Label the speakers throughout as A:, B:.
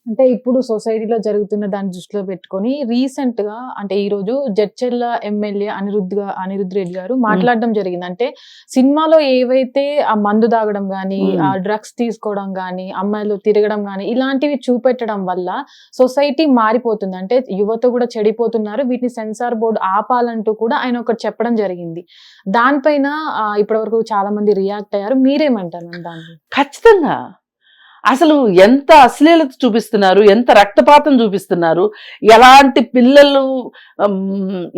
A: అంటే ఇప్పుడు సొసైటీలో జరుగుతున్న దాన్ని దృష్టిలో పెట్టుకొని రీసెంట్ గా అంటే ఈ రోజు జడ్చెర్ల ఎమ్మెల్యే అనిరుద్ రెడ్డి గారు మాట్లాడడం జరిగింది. అంటే సినిమాలో ఏవైతే ఆ మందు తాగడం గానీ, ఆ డ్రగ్స్ తీసుకోవడం గానీ, అమ్మాయిలు తిరగడం గానీ ఇలాంటివి చూపెట్టడం వల్ల సొసైటీ మారిపోతుంది. అంటే యువత కూడా చెడిపోతున్నారు. వీటిని సెన్సార్ బోర్డు ఆపాలంటూ కూడా ఆయన ఒకటి చెప్పడం జరిగింది. దానిపైన ఇప్పటి వరకు చాలా మంది రియాక్ట్ అయ్యారు. మీరేమంటారు దాన్ని?
B: ఖచ్చితంగా అసలు ఎంత అశ్లీలత చూపిస్తున్నారు, ఎంత రక్తపాతం చూపిస్తున్నారు, ఎలాంటి పిల్లలు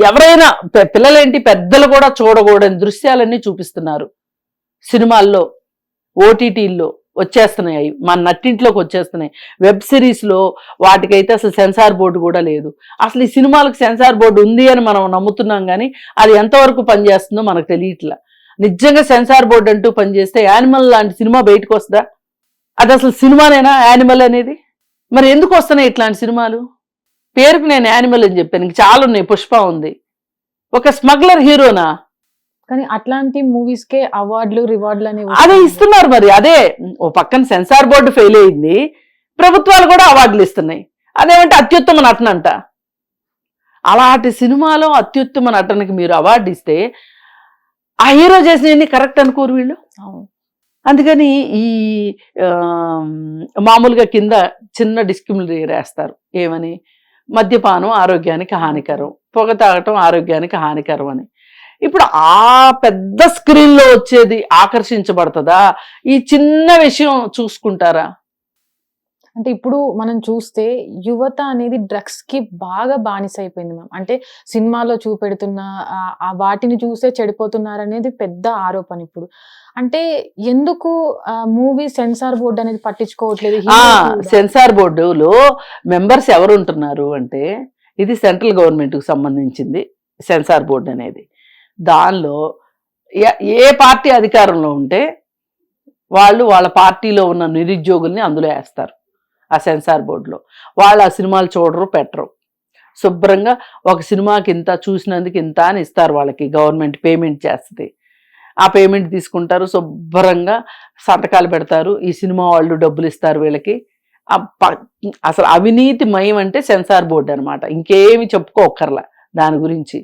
B: ఎవరైనా పిల్లలేంటి పెద్దలు కూడా చూడకూడని దృశ్యాలన్నీ చూపిస్తున్నారు సినిమాల్లో, ఓటీటీల్లో వచ్చేస్తున్నాయి, మన నట్టింట్లోకి వచ్చేస్తున్నాయి. వెబ్ సిరీస్లో వాటికైతే అసలు సెన్సార్ బోర్డు కూడా లేదు. అసలు ఈ సినిమాలకు సెన్సార్ బోర్డు ఉంది అని మనం నమ్ముతున్నాం, కానీ అది ఎంతవరకు పనిచేస్తుందో మనకు తెలియట్లా. నిజంగా సెన్సార్ బోర్డు అంటూ పనిచేస్తే యానిమల్ లాంటి సినిమా బయటకు వస్తుందా? అది అసలు సినిమానేనా యానిమల్ అనేది? మరి ఎందుకు వస్తున్నాయి ఇట్లాంటి సినిమాలు? పేరుకు నేను యానిమల్ అని చెప్పాను, చాలా ఉన్నాయి. పుష్ప ఉంది, ఒక స్మగ్లర్ హీరోనా?
A: కానీ అట్లాంటి మూవీస్ కే అవార్డులు రివార్డులు అనేవి
B: అదే ఇస్తున్నారు. మరి అదే ఓ పక్కన సెన్సార్ బోర్డు ఫెయిల్ అయింది, ప్రభుత్వాలు కూడా అవార్డులు ఇస్తున్నాయి. అదేమంటే అత్యుత్తమ నటన అంట. అలాంటి సినిమాలో అత్యుత్తమ నటనకి మీరు అవార్డు ఇస్తే ఆ హీరో చేసినవన్నీ కరెక్ట్ అనుకోరు వీళ్ళు. అందుకని ఈ మామూలుగా కింద చిన్న డిస్క్రిమినరీ వేస్తారు. ఏమని? మద్యపానం ఆరోగ్యానికి హానికరం, పొగ తాగటం ఆరోగ్యానికి హానికరం అని. ఇప్పుడు ఆ పెద్ద స్క్రీన్లో వచ్చేది ఆకర్షించబడుతుందా? ఈ చిన్న విషయం చూసుకుంటారా?
A: అంటే ఇప్పుడు మనం చూస్తే యువత అనేది డ్రగ్స్ కి బాగా బానిస అయిపోయింది మ్యామ్. అంటే సినిమాలో చూపెడుతున్న వాటిని చూసే చెడిపోతున్నారు అనేది పెద్ద ఆరోపణ ఇప్పుడు. అంటే ఎందుకు మూవీ సెన్సార్ బోర్డు అనేది పట్టించుకోవట్లేదు?
B: సెన్సార్ బోర్డులో మెంబర్స్ ఎవరు ఉంటున్నారు అంటే, ఇది సెంట్రల్ గవర్నమెంట్ కు సంబంధించింది సెన్సార్ బోర్డు అనేది. దానిలో ఏ పార్టీ అధికారంలో ఉంటే వాళ్ళు వాళ్ళ పార్టీలో ఉన్న నిరుద్యోగుల్ని అందులో వేస్తారు ఆ సెన్సార్ బోర్డులో. వాళ్ళు ఆ సినిమాలు చూడరు, పెట్టరు. శుభ్రంగా ఒక సినిమాకి ఇంత, చూసినందుకు ఇంత అని ఇస్తారు వాళ్ళకి. గవర్నమెంట్ పేమెంట్ చేస్తుంది. ఆ పేమెంట్ తీసుకుంటారు, శుభ్రంగా సంతకాలు పెడతారు. ఈ సినిమా వాళ్ళు డబ్బులు ఇస్తారు వీళ్ళకి. అసలు అవినీతిమయం అంటే సెన్సార్ బోర్డు అనమాట. ఇంకేమి చెప్పుకోకర్లా దాని గురించి.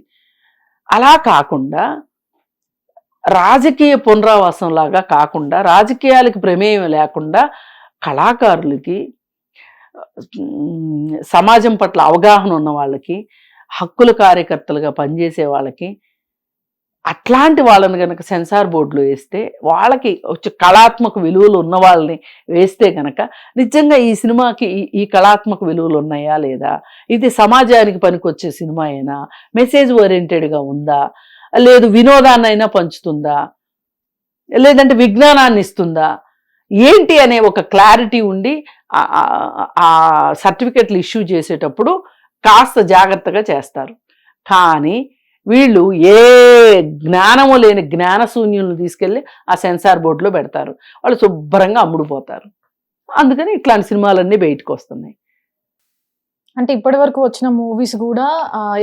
B: అలా కాకుండా రాజకీయ పునరావాసం లాగా కాకుండా, రాజకీయాలకి ప్రమేయం లేకుండా కళాకారులకి, సమాజం పట్ల అవగాహన ఉన్న వాళ్ళకి, హక్కుల కార్యకర్తలుగా పనిచేసే వాళ్ళకి, అట్లాంటి వాళ్ళని కనుక సెన్సార్ బోర్డులో వేస్తే, వాళ్ళకి కళాత్మక విలువలు ఉన్న వాళ్ళని వేస్తే కనుక నిజంగా ఈ సినిమాకి ఈ కళాత్మక విలువలు ఉన్నాయా లేదా, ఇది సమాజానికి పనికొచ్చే సినిమాయేనా, మెసేజ్ ఓరియంటెడ్గా ఉందా, లేదు వినోదాన్నైనా పంచుతుందా, లేదంటే విజ్ఞానాన్ని ఇస్తుందా, ఏంటి అనే ఒక క్లారిటీ ఉండి ఆ సర్టిఫికెట్లు ఇష్యూ చేసేటప్పుడు కాస్త జాగ్రత్తగా చేస్తారు. కానీ వీళ్ళు ఏ జ్ఞానము లేని జ్ఞానశూన్యులను తీసుకెళ్ళి ఆ సెన్సార్ బోర్డులో పెడతారు. వాళ్ళు శుభ్రంగా అమ్ముడుపోతారు. అందుకని ఇట్లాంటి సినిమాలన్నీ బయటకు వస్తున్నాయి.
A: అంటే ఇప్పటి వరకు వచ్చిన మూవీస్ కూడా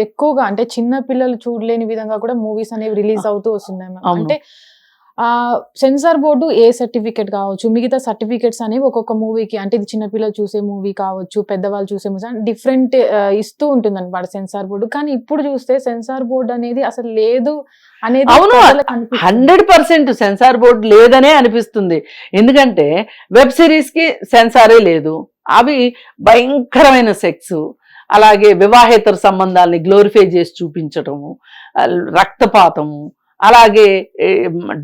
A: ఎక్కువగా అంటే చిన్న పిల్లలు చూడలేని విధంగా కూడా మూవీస్ అనేవి రిలీజ్ అవుతూ వస్తున్నాయి. అంటే సెన్సార్ బోర్డు ఏ సర్టిఫికేట్ కావచ్చు, మిగతా సర్టిఫికేట్స్ అనేవి ఒక్కొక్క మూవీకి, అంటే ఇది చిన్నపిల్లలు చూసే మూవీ కావచ్చు, పెద్దవాళ్ళు చూసే మూవీ డిఫరెంట్ ఇస్తూ ఉంటుంది అనమాట సెన్సార్ బోర్డు. కానీ ఇప్పుడు చూస్తే సెన్సార్ బోర్డు అనేది అసలు లేదు అనేది
B: 100% సెన్సార్ బోర్డు లేదనే అనిపిస్తుంది. ఎందుకంటే వెబ్ సిరీస్ కి సెన్సారే లేదు. అవి భయంకరమైన సెక్స్, అలాగే వివాహేతర సంబంధాలని గ్లోరిఫై చేసి చూపించటము, రక్తపాతము, అలాగే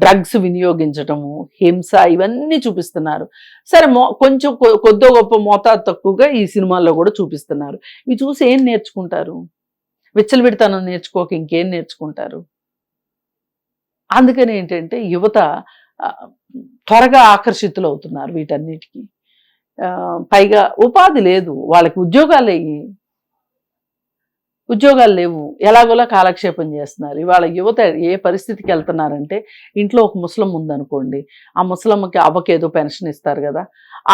B: డ్రగ్స్ వినియోగించటము, హింస, ఇవన్నీ చూపిస్తున్నారు. సరే కొంచెం కొద్ది గొప్ప మోతాదు తక్కువగా ఈ సినిమాల్లో కూడా చూపిస్తున్నారు. ఇవి చూసి ఏం నేర్చుకుంటారు? విచ్చలవిడితనం నేర్చుకోక ఇంకేం నేర్చుకుంటారు? అందుకని ఏంటంటే యువత త్వరగా ఆకర్షితులు అవుతున్నారు వీటన్నిటికీ. పైగా ఉపాధి లేదు వాళ్ళకి, ఉద్యోగాలు లేవు, ఎలాగోలా కాలక్షేపం చేస్తున్నారు. ఇవాళ యువత ఏ పరిస్థితికి వెళ్తున్నారంటే, ఇంట్లో ఒక ముసలం ఉందనుకోండి, ఆ ముసలమ్మకి అవ్వకేదో పెన్షన్ ఇస్తారు కదా,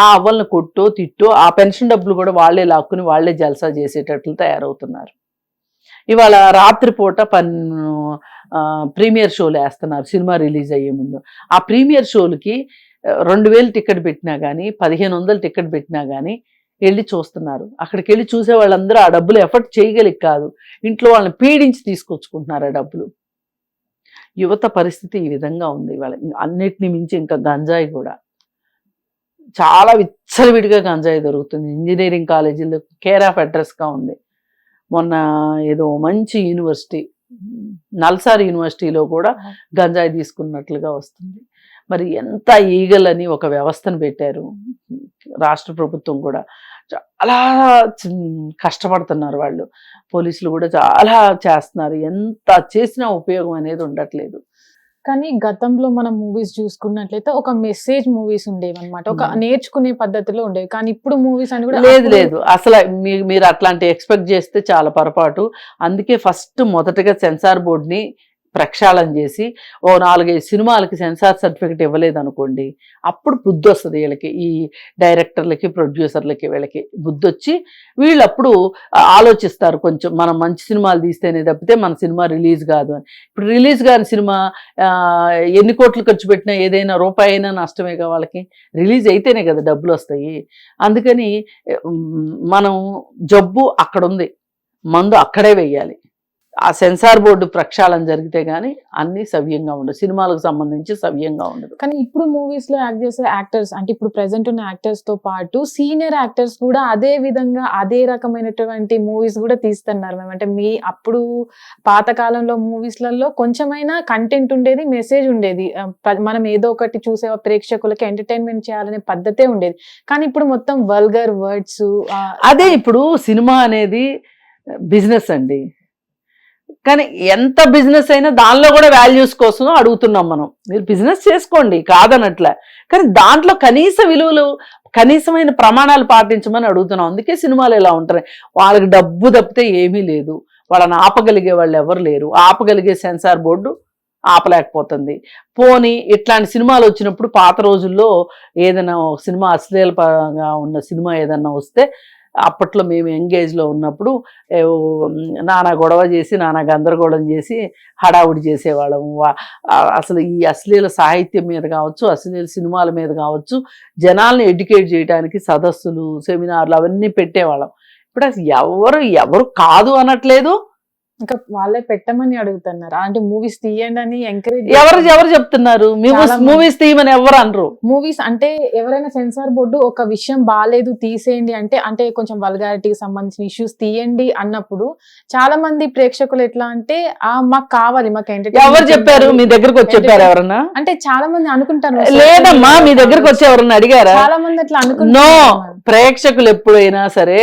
B: ఆ అవ్వలను కొట్టో తిట్టో ఆ పెన్షన్ డబ్బులు కూడా వాళ్లే లాక్కుని వాళ్లే జల్సా చేసేటట్లు తయారవుతున్నారు. ఇవాళ రాత్రిపూట ప్రీమియర్ షోలు వేస్తున్నారు సినిమా రిలీజ్ అయ్యే ముందు. ఆ ప్రీమియర్ షోలకి 2000 టికెట్ పెట్టినా కానీ, 1500 టికెట్ పెట్టినా కానీ వెళ్ళి చూస్తున్నారు. అక్కడికి వెళ్ళి చూసే వాళ్ళందరూ ఆ డబ్బులు ఎఫర్ట్ చేయగలిగి కాదు, ఇంట్లో వాళ్ళని పీడించి తీసుకొచ్చుకుంటున్నారు ఆ డబ్బులు. యువత పరిస్థితి ఈ విధంగా ఉంది ఇవాళ. అన్నిటిని మించి ఇంకా గంజాయి కూడా చాలా విచ్చలవిడిగా గంజాయి దొరుకుతుంది. ఇంజనీరింగ్ కాలేజీలో కేర్ ఆఫ్ అడ్రస్గా ఉంది. మొన్న ఏదో మంచి యూనివర్సిటీ, నల్సార్ యూనివర్సిటీలో కూడా గంజాయి తీసుకున్నట్లుగా వస్తుంది. మరి ఎంత ఈగలని ఒక వ్యవస్థను పెట్టారు రాష్ట్ర ప్రభుత్వం కూడా. చాలా కష్టపడుతున్నారు వాళ్ళు, పోలీసులు కూడా చాలా చేస్తున్నారు. ఎంత చేసినా ఉపయోగం అనేది ఉండట్లేదు.
A: కానీ గతంలో మనం మూవీస్ చూసుకున్నట్లయితే ఒక మెసేజ్ మూవీస్ ఉండేవి అనమాట, ఒక నేర్చుకునే పద్ధతిలో ఉండేవి. కానీ ఇప్పుడు మూవీస్ అని కూడా
B: లేదు అసలు మీరు అట్లాంటి ఎక్స్పెక్ట్ చేస్తే చాలా పొరపాటు. అందుకే ఫస్ట్ మొదటగా సెన్సార్ బోర్డుని ప్రక్షాళన చేసి ఓ 4-5 సినిమాలకి సెన్సార్ సర్టిఫికెట్ ఇవ్వలేదు అనుకోండి, అప్పుడు బుద్ధి వస్తుంది వీళ్ళకి, ఈ డైరెక్టర్లకి ప్రొడ్యూసర్లకి వీళ్ళకి బుద్ధి వచ్చి వీళ్ళు అప్పుడు ఆలోచిస్తారు కొంచెం, మనం మంచి సినిమాలు తీస్తేనే తప్పితే మన సినిమా రిలీజ్ కాదు అని. ఇప్పుడు రిలీజ్ కాని సినిమా ఎన్ని కోట్లు ఖర్చు పెట్టినా ఏదైనా రూపాయి అయినా నష్టమేగా వాళ్ళకి, రిలీజ్ అయితేనే కదా డబ్బులు వస్తాయి. అందుకని మనం జబ్బు అక్కడ ఉంది, మందు అక్కడే వెయ్యాలి. ఆ సెన్సార్ బోర్డు ప్రక్షాళన జరిగితే గానీ అన్ని సవ్యంగా ఉండదు, సినిమాలకు సంబంధించి సవ్యంగా ఉండదు.
A: కానీ ఇప్పుడు మూవీస్ లో యాక్ట్ చేసే యాక్టర్స్, అంటే ఇప్పుడు ప్రెసెంట్ ఉన్న యాక్టర్స్ తో పాటు సీనియర్ యాక్టర్స్ కూడా అదే విధంగా అదే రకమైనటువంటి మూవీస్ కూడా తీస్తున్నారు మేము. అంటే మీ అప్పుడు పాతకాలంలో మూవీస్లలో కొంచెమైనా కంటెంట్ ఉండేది, మెసేజ్ ఉండేది, మనం ఏదో ఒకటి చూసే ప్రేక్షకులకి ఎంటర్టైన్మెంట్ చేయాలనే పద్ధతే ఉండేది. కానీ ఇప్పుడు మొత్తం వల్గర్ వర్డ్స్.
B: అదే ఇప్పుడు సినిమా అనేది బిజినెస్ అండి, కానీ ఎంత బిజినెస్ అయినా దానిలో కూడా వాల్యూస్ కోసం అడుగుతున్నాం మనం. మీరు బిజినెస్ చేసుకోండి కాదనట్లే, కానీ దాంట్లో కనీస విలువలు, కనీసమైన ప్రమాణాలు పాటించమని అడుగుతున్నాం. అందుకే సినిమాలు ఎలా ఉంటాయి, వాళ్ళకి డబ్బు తప్పితే ఏమీ లేదు, వాళ్ళని ఆపగలిగే వాళ్ళు ఎవరు లేరు. ఆపగలిగే సెన్సార్ బోర్డు ఆపలేకపోతుంది. పోనీ ఇట్లాంటి సినిమాలు వచ్చినప్పుడు పాత రోజుల్లో ఏదైనా సినిమా అశ్లీలంగా ఉన్న సినిమా ఏదన్నా వస్తే, అప్పట్లో మేము ఎంగేజ్లో ఉన్నప్పుడు నానా గొడవ చేసి నానా గందరగోళం చేసి హడావుడి చేసేవాళ్ళము. అసలు ఈ అశ్లీల సాహిత్యం మీద కావచ్చు, అశ్లీల సినిమాల మీద కావచ్చు, జనాల్ని ఎడ్యుకేట్ చేయడానికి సదస్సులు, సెమినార్లు అవన్నీ పెట్టేవాళ్ళం. ఇప్పుడు అసలు ఎవరు కాదు అనట్లేదు,
A: ఇంకా వాళ్ళే పెట్టమని అడుగుతున్నారు. అంటే మూవీస్ తీయండి అని ఎంకరేజ్
B: ఎవరు చెప్తున్నారు, మూవీస్ తీయమని ఎవరు అనరు.
A: మూవీస్ అంటే ఎవరైనా సెన్సార్ బోర్డు ఒక విషయం బాగాలేదు తీసేయండి అంటే కొంచెం వల్గారిటీకి సంబంధించిన ఇష్యూస్ తీయండి అన్నప్పుడు చాలా మంది ప్రేక్షకులు ఎట్లా అంటే మాకు కావాలి, మాకు ఎంటర్టైన్మెంట్.
B: ఎవరు చెప్పారు మీ దగ్గరకు వచ్చి చెప్పారు ఎవరన్నా?
A: అంటే చాలా మంది అనుకుంటారు.
B: లేదమ్మా, మీ దగ్గరకు వచ్చి ఎవరన్నా అడిగారా?
A: చాలా మంది అట్లా
B: అనుకుంటున్నారు. ప్రేక్షకులు ఎప్పుడైనా సరే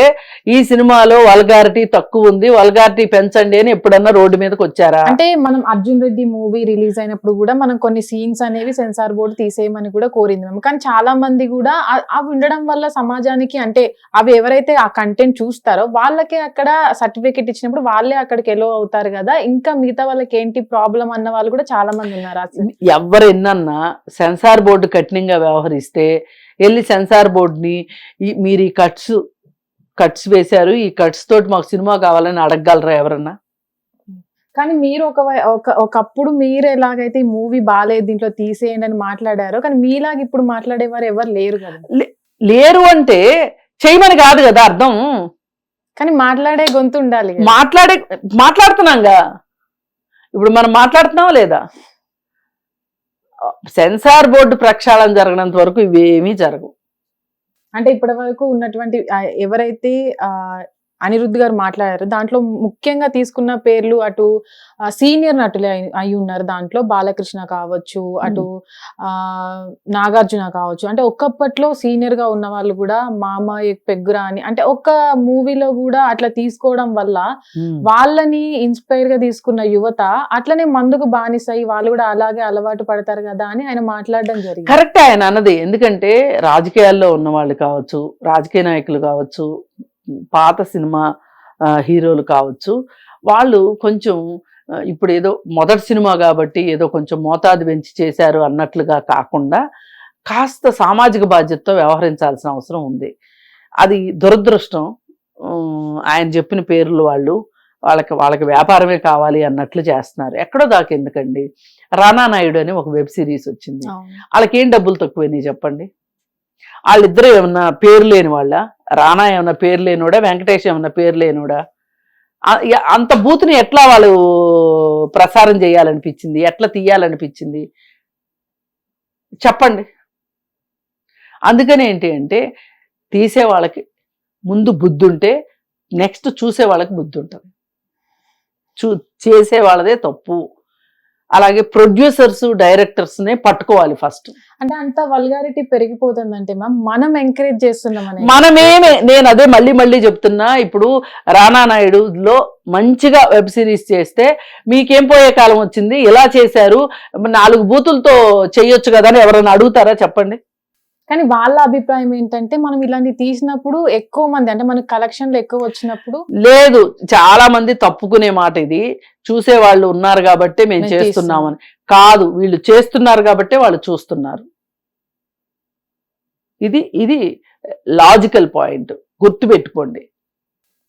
B: ఈ సినిమాలో వల్గారిటీ తక్కువ ఉంది, వల్గారిటీ పెంచండి అని ఎప్పుడన్నా రోడ్డు మీదకి వచ్చారా?
A: అంటే మనం అర్జున్ రెడ్డి మూవీ రిలీజ్ అయినప్పుడు కూడా మనం కొన్ని సీన్స్ అనేవి సెన్సార్ బోర్డు తీసేయమని కూడా కోరింది మేము. కానీ చాలా మంది కూడా అవి ఉండడం వల్ల సమాజానికి, అంటే అవి ఎవరైతే ఆ కంటెంట్ చూస్తారో వాళ్ళకే అక్కడ సర్టిఫికెట్ ఇచ్చినప్పుడు వాళ్ళే అక్కడికి ఎలో అవుతారు కదా, ఇంకా మిగతా వాళ్ళకి ఏంటి ప్రాబ్లం అన్న వాళ్ళు కూడా చాలా మంది ఉన్నారు. అసలు
B: ఎవరు ఎన్నన్నా సెన్సార్ బోర్డు కఠినంగా వ్యవహరిస్తే వెళ్ళి సెన్సార్ బోర్డుని మీరు ఈ కట్స్ వేశారు, ఈ కట్స్ తోటి మాకు సినిమా కావాలని అడగగలరా ఎవరన్నా?
A: కానీ మీరు ఒకప్పుడు మీరు ఎలాగైతే ఈ మూవీ బాగాలేదు దీంట్లో తీసేయండి అని మాట్లాడారో, కానీ మీలాగా ఇప్పుడు మాట్లాడేవారు ఎవరు లేరు కదా.
B: లేరు అంటే చేయమని కాదు కదా అర్థం,
A: కానీ మాట్లాడే గొంతు ఉండాలి.
B: మాట్లాడుతున్నాంగా, ఇప్పుడు మనం మాట్లాడుతున్నావా లేదా? సెన్సార్ బోర్డు ప్రక్షాళన జరగనంత వరకు ఇవేమీ జరగవు.
A: అంటే ఇప్పటి వరకు ఉన్నటువంటి ఎవరైతే అనిరుద్ధ్ గారు మాట్లాడారు దాంట్లో ముఖ్యంగా తీసుకున్న పేర్లు అటు సీనియర్ నటులే అయి ఉన్నారు. దాంట్లో బాలకృష్ణ కావచ్చు, అటు నాగార్జున కావచ్చు. అంటే ఒక్కప్పట్లో సీనియర్ గా ఉన్న వాళ్ళు కూడా మామ పెగ్గురా అని, అంటే ఒక్క మూవీలో కూడా అట్లా తీసుకోవడం వల్ల వాళ్ళని ఇన్స్పైర్ గా తీసుకున్న యువత అట్లనే మందుకు బానిసై వాళ్ళు కూడా అలాగే అలవాటు పడతారు కదా అని ఆయన మాట్లాడడం జరిగింది.
B: కరెక్ట్ ఆయన అన్నది. ఎందుకంటే రాజకీయాల్లో ఉన్న వాళ్ళు కావచ్చు, రాజకీయ నాయకులు కావచ్చు, పాత సినిమా హీరోలు కావచ్చు, వాళ్ళు కొంచెం ఇప్పుడు ఏదో మొదటి సినిమా కాబట్టి ఏదో కొంచెం మోతాదు పెంచి చేశారు అన్నట్లుగా కాకుండా కాస్త సామాజిక బాధ్యతతో వ్యవహరించాల్సిన అవసరం ఉంది. అది దురదృష్టం. ఆయన చెప్పిన పేర్లు వాళ్ళకి వ్యాపారమే కావాలి అన్నట్లు చేస్తున్నారు. ఎక్కడో దాకా ఎందుకండి, రానా నాయుడు అని ఒక వెబ్ సిరీస్ వచ్చింది, వాళ్ళకి ఏం డబ్బులు తక్కువైనాయి చెప్పండి? వాళ్ళిద్దరూ ఏమన్నా పేరు లేని వాళ్ళ? రానా ఏమన్నా పేరు లేనోడా, వెంకటేష్ ఏమన్నా పేరు లేనోడా? అంత బూతుని ఎట్లా వాళ్ళు ప్రసారం చేయాలనిపించింది, ఎట్లా తీయాలనిపించింది చెప్పండి. అందుకని ఏంటి అంటే తీసే వాళ్ళకి ముందు బుద్ధి ఉంటే నెక్స్ట్ చూసే వాళ్ళకి బుద్ధి ఉంటుంది. చేసే వాళ్ళదే తప్పు. అలాగే ప్రొడ్యూసర్స్ డైరెక్టర్స్నే పట్టుకోవాలి ఫస్ట్.
A: అంటే అంత వల్గారిటీ పెరిగిపోతుందంటే మ్యామ్ మనం ఎంకరేజ్ చేస్తున్నాం.
B: నేను అదే మళ్ళీ చెప్తున్నా. ఇప్పుడు రానా నాయుడులో మంచిగా వెబ్ సిరీస్ చేస్తే మీకేం పోయే కాలం వచ్చింది, ఇలా చేశారు 4 బూతులతో చెయ్యొచ్చు కదా అని ఎవరైనా అడుగుతారా చెప్పండి?
A: కానీ వాళ్ళ అభిప్రాయం ఏంటంటే మనం ఇలాంటి తీసినప్పుడు ఎక్కువ మంది అంటే మనకి కలెక్షన్లు ఎక్కువ వచ్చినప్పుడు
B: లేదు, చాలా మంది తప్పుకునే మాట ఇది. చూసే వాళ్ళు ఉన్నారు కాబట్టి మేము చేస్తున్నామని కాదు, వీళ్ళు చేస్తున్నారు కాబట్టి వాళ్ళు చూస్తున్నారు. ఇది లాజికల్ పాయింట్, గుర్తుపెట్టుకోండి.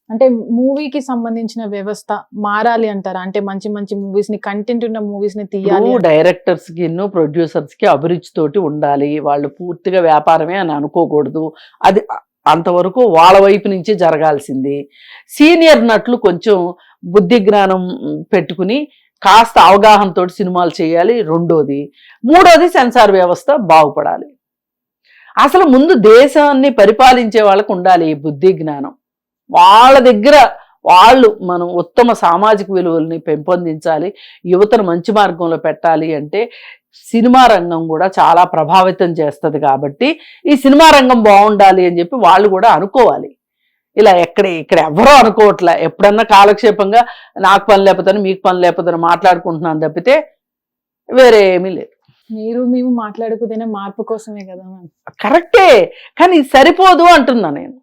A: అంటే మూవీకి సంబంధించిన వ్యవస్థ మారాలి అంటారా? అంటే మంచి మంచి మూవీస్ ని, కంటెంట్ ఉన్న మూవీస్ ని తీయాలి.
B: డైరెక్టర్స్ కి ప్రొడ్యూసర్స్ కి అభిరుచి తోటి ఉండాలి. వాళ్ళు పూర్తిగా వ్యాపారమే అని అనుకోకూడదు. అది అంతవరకు వాళ్ళ వైపు నుంచి జరగాల్సింది. సీనియర్ నటులు కొంచెం బుద్ధి జ్ఞానం పెట్టుకుని కాస్త అవగాహనతో సినిమాలు చేయాలి. మూడోది సెన్సార్ వ్యవస్థ బాగుపడాలి. అసలు ముందు దేశాన్ని పరిపాలించే వాళ్ళకు ఉండాలి ఈ బుద్ధి జ్ఞానం. వాళ్ళ దగ్గర మనం ఉత్తమ సామాజిక విలువల్ని పెంపొందించాలి, యువతను మంచి మార్గంలో పెట్టాలి అంటే సినిమా రంగం కూడా చాలా ప్రభావితం చేస్తుంది. కాబట్టి ఈ సినిమా రంగం బాగుండాలి అని చెప్పి వాళ్ళు కూడా అనుకోవాలి. ఇలా ఇక్కడ ఎవరో అనుకోవట్లే. ఎప్పుడన్నా కాలక్షేపంగా నాకు పని లేకపోతే మీకు పని లేకపోతే మాట్లాడుకుంటున్నాను తప్పితే వేరే ఏమీ లేదు.
A: మేము మాట్లాడుకునే మార్పు కోసమే కదా.
B: కరెక్టే, కానీ సరిపోదు అంటున్నా నేను.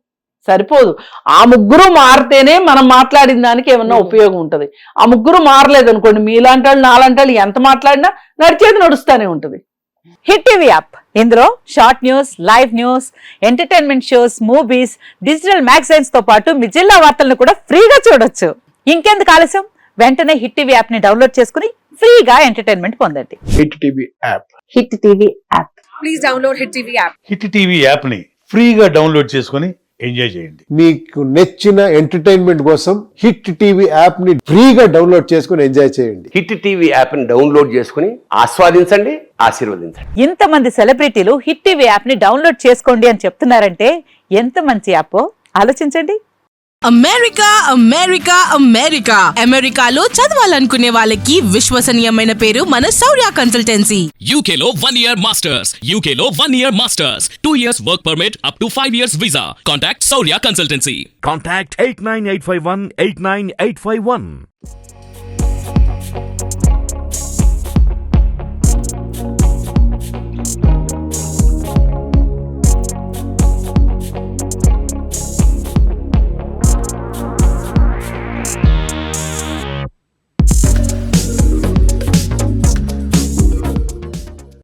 B: సరిపోదు. ఆ ముగ్గురు మారితేనే మనం మాట్లాడిన దానికి ఏమన్నా ఉపయోగం ఉంటుంది. ఆ ముగ్గురు మారలేదు అనుకోండి, మీలాంటి వాళ్ళు నాలాంటి వాళ్ళు ఎంత మాట్లాడినా నడిచేది నడుస్తూనే ఉంటుంది.
C: హిట్ టీవీ యాప్, ఇందులో short news, live news, entertainment shows, movies, digital magazines తో పాటు మీ జిల్లా వార్తలను కూడా ఫ్రీగా చూడొచ్చు. ఇంకెందుకు ఆలస్యం, వెంటనే హిట్ టీవీ యాప్ ని డౌన్లోడ్ చేసుకుని ఫ్రీగా ఎంటర్టైన్మెంట్ పొందండి.
D: Hit TV app.
C: Hit TV app.
E: Please download hit TV app.
F: Hit TV app ని ఫ్రీగా డౌన్లోడ్ చేసుకుని ఎంజాయ్ చేయండి.
D: మీకు నచ్చిన ఎంటర్టైన్మెంట్ కోసం హిట్ టీవీ యాప్ ని ఫ్రీగా డౌన్లోడ్ చేసుకుని ఎంజాయ్ చేయండి.
G: హిట్ టీవీ యాప్ ని డౌన్లోడ్ చేసుకుని ఆస్వాదించండి, ఆశీర్వదించండి.
C: ఇంతమంది సెలబ్రిటీలు హిట్ టీవీ యాప్ ని డౌన్లోడ్ చేసుకోండి అని చెప్తున్నారంటే ఎంత మంచి యాప్ ఆలోచించండి.
H: అమెరికా అమెరికాలో చదవాలనుకునే వాళ్ళకి విశ్వసనీయమైన పేరు మన శౌర్య కన్సల్టెన్సీ.
I: UK లో 1 year masters, UK లో 1 year masters, 2 years work permit up to 5 years visa. Contact Saurya Consultancy.
J: Contact 89851 89851.